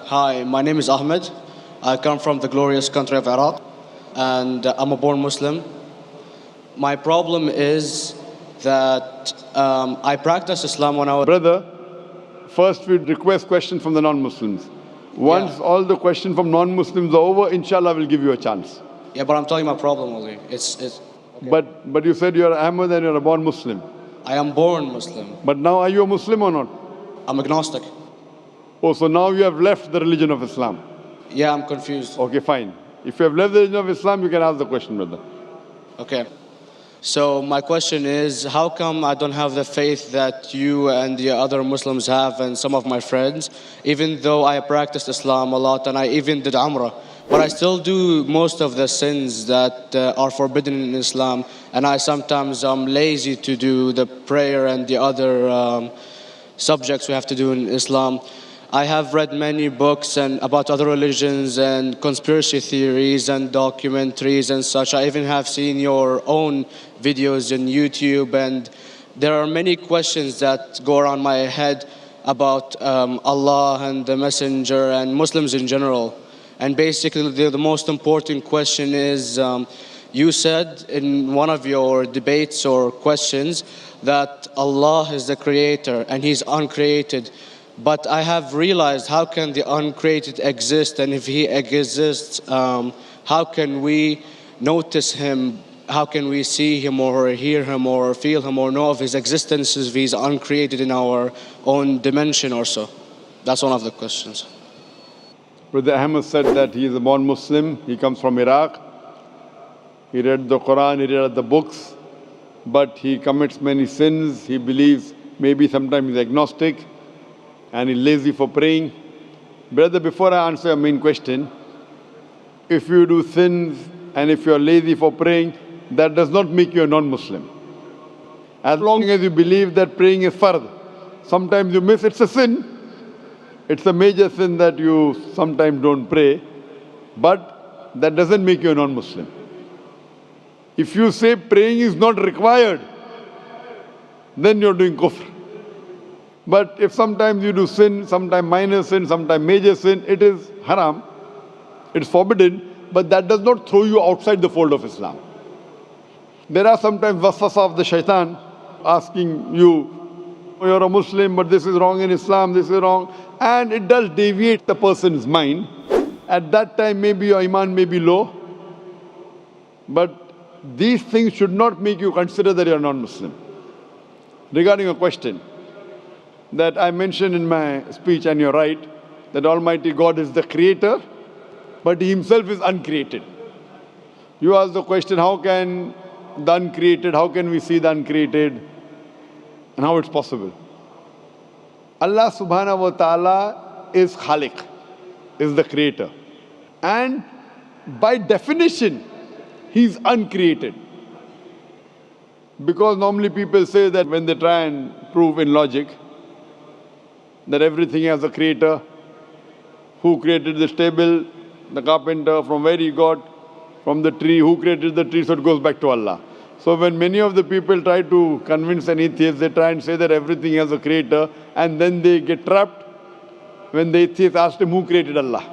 Hi, my name is Ahmed. I come from the glorious country of Iraq, and I'm a born Muslim. My problem is that I practiced Islam when I was. Brother, first we request questions from the non-Muslims. Once all the questions from non-Muslims are over, inshallah we'll give you a chance. Yeah, but I'm telling you my problem only. But you said you're Ahmed and you're a born Muslim. I am born Muslim. But now are you a Muslim or not? I'm agnostic. Oh, so now you have left the religion of Islam. Yeah, I'm confused. Okay, fine. If you have left the religion of Islam, you can ask the question, brother. Okay. So my question is, how come I don't have the faith that you and the other Muslims have and some of my friends, even though I practiced Islam a lot and I even did Umrah, but I still do most of the sins that are forbidden in Islam, and I sometimes am lazy to do the prayer and the other subjects we have to do in Islam. I have read many books and about other religions and conspiracy theories and documentaries and such. I even have seen your own videos on YouTube, and there are many questions that go around my head about Allah and the Messenger and Muslims in general. And basically the most important question is, you said in one of your debates or questions that Allah is the creator and He's uncreated. But I have realized, how can the uncreated exist? And if He exists, how can we notice Him? How can we see Him or hear Him or feel Him or know of His existence if He's uncreated in our own dimension or so? That's one of the questions. Brother Ahmed said that he is a born Muslim. He comes from Iraq. He read the Quran, he read the books, but he commits many sins. He believes, maybe sometimes he's agnostic, and he's lazy for praying. Brother, before I answer your main question, if you do sins and if you're lazy for praying, that does not make you a non-Muslim. As long as you believe that praying is fard, sometimes you miss, it's a sin. It's a major sin that you sometimes don't pray, but that doesn't make you a non-Muslim. If you say praying is not required, then you're doing kufr. But if sometimes you do sin, sometimes minor sin, sometimes major sin, it is haram, it's forbidden, but that does not throw you outside the fold of Islam. There are sometimes waswasa of the shaitan asking you, you're a Muslim, but this is wrong in Islam, this is wrong. And it does deviate the person's mind. At that time, maybe your iman may be low. But these things should not make you consider that you're non-Muslim. Regarding a question that I mentioned in my speech, and you're right, that Almighty God is the creator, but He Himself is uncreated. You ask the question, how can the uncreated, how can we see the uncreated? And how it's possible? Allah subhanahu wa ta'ala is Khaliq, is the creator. And by definition, He's uncreated. Because normally people say that when they try and prove in logic that everything has a creator, who created this table, the carpenter, from where he got, from the tree, who created the tree, so it goes back to Allah. So when many of the people try to convince an atheist, they try and say that everything has a creator, and then they get trapped when the atheist asked him who created Allah.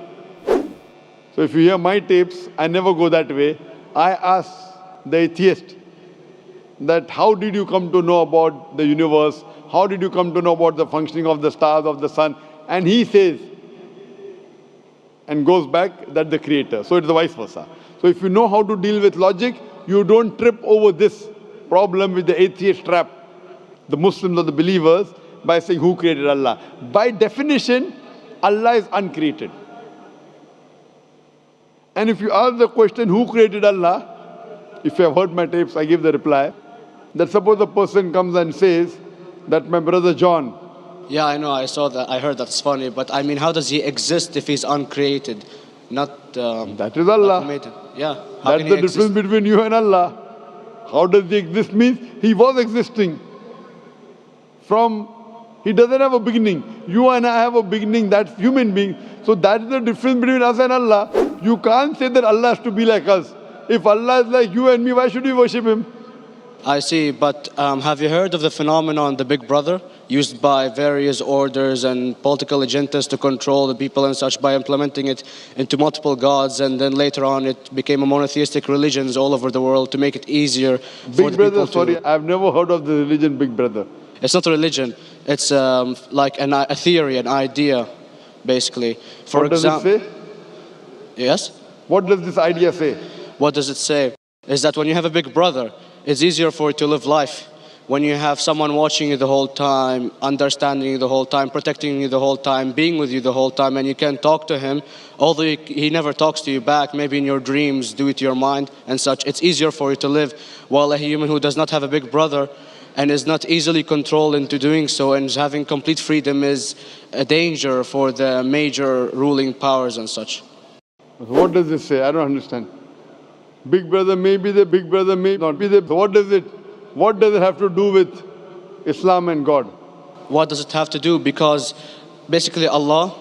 So if you hear my tapes, I never go that way. I ask the atheist that how did you come to know about the universe? How did you come to know about the functioning of the stars, of the sun? And he says, and goes back, that the creator. So it's the vice versa. So if you know how to deal with logic, you don't trip over this problem with the atheist trap, the Muslims or the believers, by saying who created Allah. By definition, Allah is uncreated. And if you ask the question, who created Allah? If you have heard my tapes, I give the reply, that suppose a person comes and says that my brother John. Yeah, I know, I saw that, I heard that's funny, but I mean, how does he exist if he's uncreated? Not that is Allah. Automated. Yeah. That's the difference between you and Allah. How does he exist? Means he was existing. He doesn't have a beginning. You and I have a beginning, that's human being. So that's the difference between us and Allah. You can't say that Allah has to be like us. If Allah is like you and me, why should we worship Him? I see, but have you heard of the phenomenon, the Big Brother? used by various orders and political agendas to control the people and such by implementing it into multiple gods, and then later on it became a monotheistic religions all over the world to make it easier for Big the Brother, people to... sorry, I've never heard of the religion Big Brother. It's not a religion. It's like a theory, an idea, basically. For What does it example, say? yes. What does this idea say? What does it say? Is that when you have a big brother, it's easier for you to live life. When you have someone watching you the whole time, understanding you the whole time, protecting you the whole time, being with you the whole time, and you can talk to him, although he never talks to you back, maybe in your dreams, do it to your mind and such, it's easier for you to live. While a human who does not have a big brother and is not easily controlled into doing so and is having complete freedom is a danger for the major ruling powers and such. What does this say? I don't understand. Big Brother may be there, Big Brother may not be there. So what does it have to do with Islam and God? What does it have to do? Because basically Allah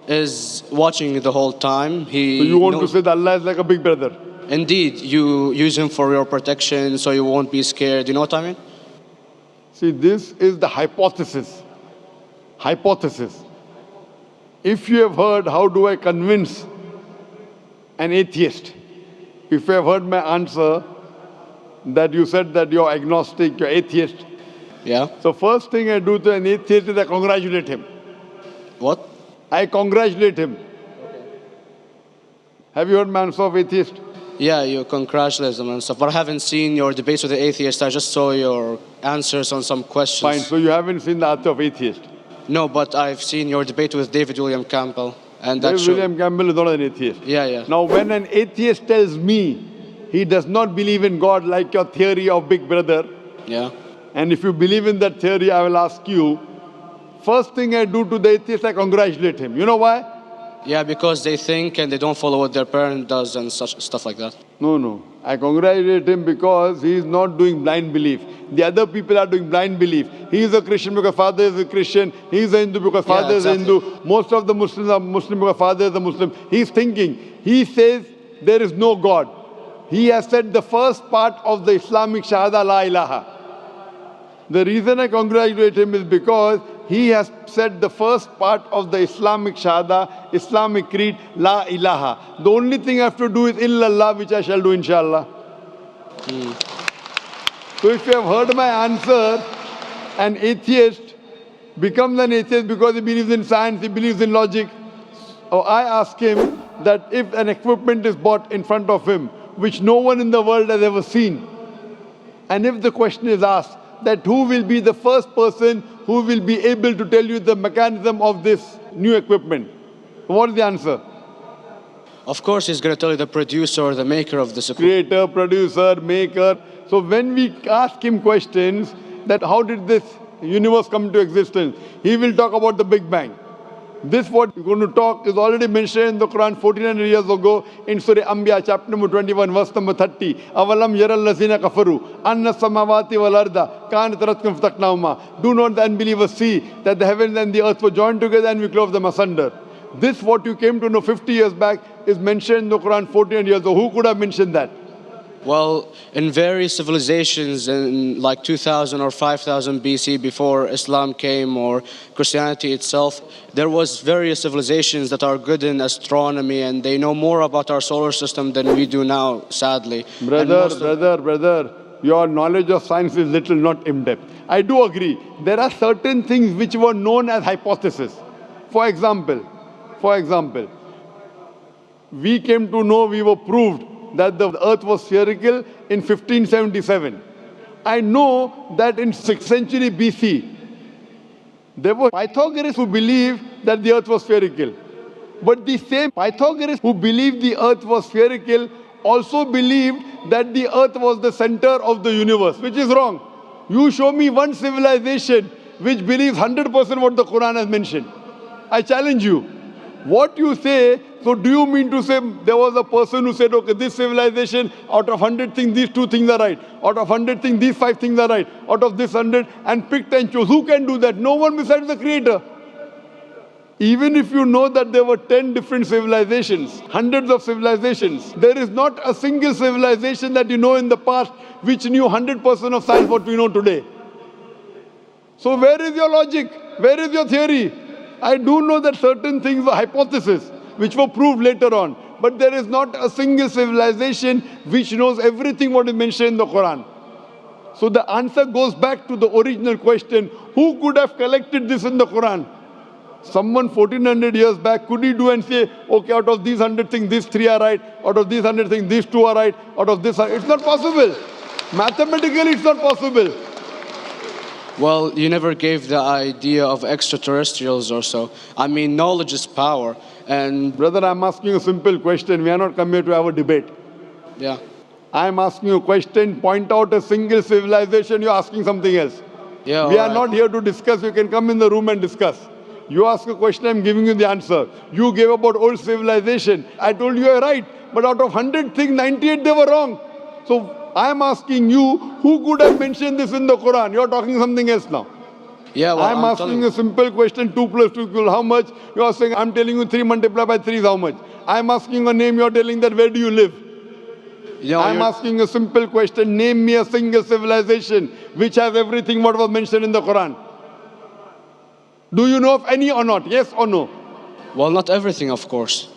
is watching you the whole time. So you want to knows... say that Allah is like a big brother? Indeed, you use him for your protection so you won't be scared. You know what I mean? See, this is the hypothesis. Hypothesis. If you have heard, how do I convince an atheist? If you have heard my answer, that you said that you're agnostic, you're atheist. Yeah. So first thing I do to an atheist is I congratulate him. What? I congratulate him. Have you heard my answer of atheist? Yeah, you congratulate them and stuff. But I haven't seen your debates with the atheist. I just saw your answers on some questions. Fine, so you haven't seen the answer of atheist. No, but I've seen your debate with David William Campbell. And that David William Campbell is not an atheist. Yeah. Now, when an atheist tells me he does not believe in God like your theory of Big Brother, Yeah. and if you believe in that theory, I will ask you, first thing I do to the atheist, I congratulate him. You know why? Yeah, because they think and they don't follow what their parent does and such stuff like that. No. I congratulate him because he is not doing blind belief. The other people are doing blind belief. He is a Christian because father is a Christian. He is a Hindu because father is a Hindu. Most of the Muslims are Muslim because father is a Muslim. He is thinking. He says there is no God. He has said the first part of the Islamic Shahada, La ilaha. The reason I congratulate him is because he has said the first part of the Islamic Shahada, Islamic creed, La ilaha. The only thing I have to do is illallah, which I shall do inshallah. So if you have heard my answer, an atheist becomes an atheist because he believes in science, he believes in logic. Or I ask him that if an equipment is bought in front of him, which no one in the world has ever seen, and if the question is asked, that who will be the first person who will be able to tell you the mechanism of this new equipment? What is the answer? Of course, he's going to tell you the producer or the maker of this equipment. Creator, producer, maker. So when we ask him questions that how did this universe come to existence, he will talk about the Big Bang. This what we're going to talk is already mentioned in the Quran 1400 years ago in Surah Anbiya chapter number 21 verse number 30. Avalam yaral lazina kafaru anna samawati wal arda kanat ratkum fataqnahuma. Do not the unbelievers see that the heavens and the earth were joined together and we clove them asunder. This what you came to know 50 years back is mentioned in the Quran 1400 years ago. Who could have mentioned that? Well, in various civilizations in like 2000 or 5000 BC before Islam came or Christianity itself, there was various civilizations that are good in astronomy and they know more about our solar system than we do now, sadly. Brother, your knowledge of science is little, not in-depth. I do agree. There are certain things which were known as hypotheses. For example, we came to know, we were proved that the earth was spherical in 1577. I know that in 6th century BC, there were Pythagoras who believed that the earth was spherical. But the same Pythagoras who believed the earth was spherical also believed that the earth was the center of the universe, which is wrong. You show me one civilization which believes 100% what the Quran has mentioned. I challenge you. What you say, so do you mean to say there was a person who said, okay, this civilization, out of 100 things, these 2 things are right. Out of 100 things, these 5 things are right. Out of this 100, and picked and chose. Who can do that? No one besides the Creator. Even if you know that there were 10 different civilizations, hundreds of civilizations, there is not a single civilization that you know in the past which knew 100% of science what we know today. So where is your logic? Where is your theory? I do know that certain things were hypotheses, which were proved later on. But there is not a single civilization which knows everything what is mentioned in the Quran. So the answer goes back to the original question, who could have collected this in the Quran? Someone 1400 years back, could he do and say, okay, out of these 100 things, these 3 are right, out of these 100 things, these 2 are right, out of this, it's not possible. Mathematically, it's not possible. Well, you never gave the idea of extraterrestrials or so. I mean, knowledge is power. And Brother, I'm asking you a simple question. We are not come here to have a debate. yeah. I'm asking you a question. Point out a single civilization. You're asking something else. Yeah, We are alright. not here to discuss. You can come in the room and discuss. You ask a question, I'm giving you the answer. You gave about old civilization. I told you you're right. But out of 100 things, 98 they were wrong. So I'm asking you, who could have mentioned this in the Quran? You're talking something else now. Yeah, well, I'm asking a simple question, 2 plus 2 equal how much? You are saying, I'm telling you 3 multiplied by 3 is how much? I'm asking a name, you're telling that where do you live? I'm asking a simple question, name me a single civilization which has everything what was mentioned in the Quran. Do you know of any or not? Yes or no? Well, not everything, of course.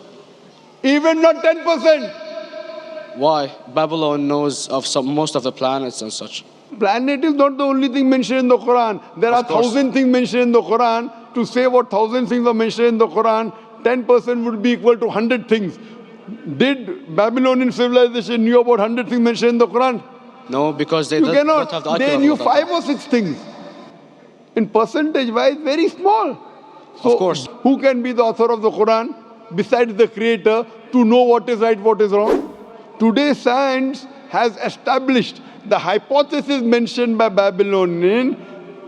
Even not 10%. Why? Babylon knows of most of the planets and such. Planet is not the only thing mentioned in the Quran. There are 1,000 things mentioned in the Quran. To say what 1,000 things are mentioned in the Quran, 10% would be equal to 100 things. Did Babylonian civilization knew about 100 things mentioned in the Quran? No, because they You don't have the cannot. accurate They knew data. 5 or 6 things. In percentage wise, very small. So Of course. who can be the author of the Quran besides the creator to know what is right, what is wrong? Today science has established the hypothesis mentioned by Babylonian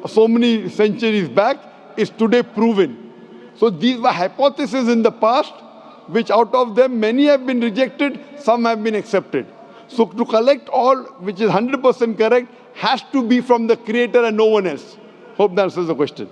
so many centuries back is today proven. So these were hypotheses in the past, which out of them many have been rejected, some have been accepted. So to collect all which is 100% correct has to be from the creator and no one else. Hope that answers the question.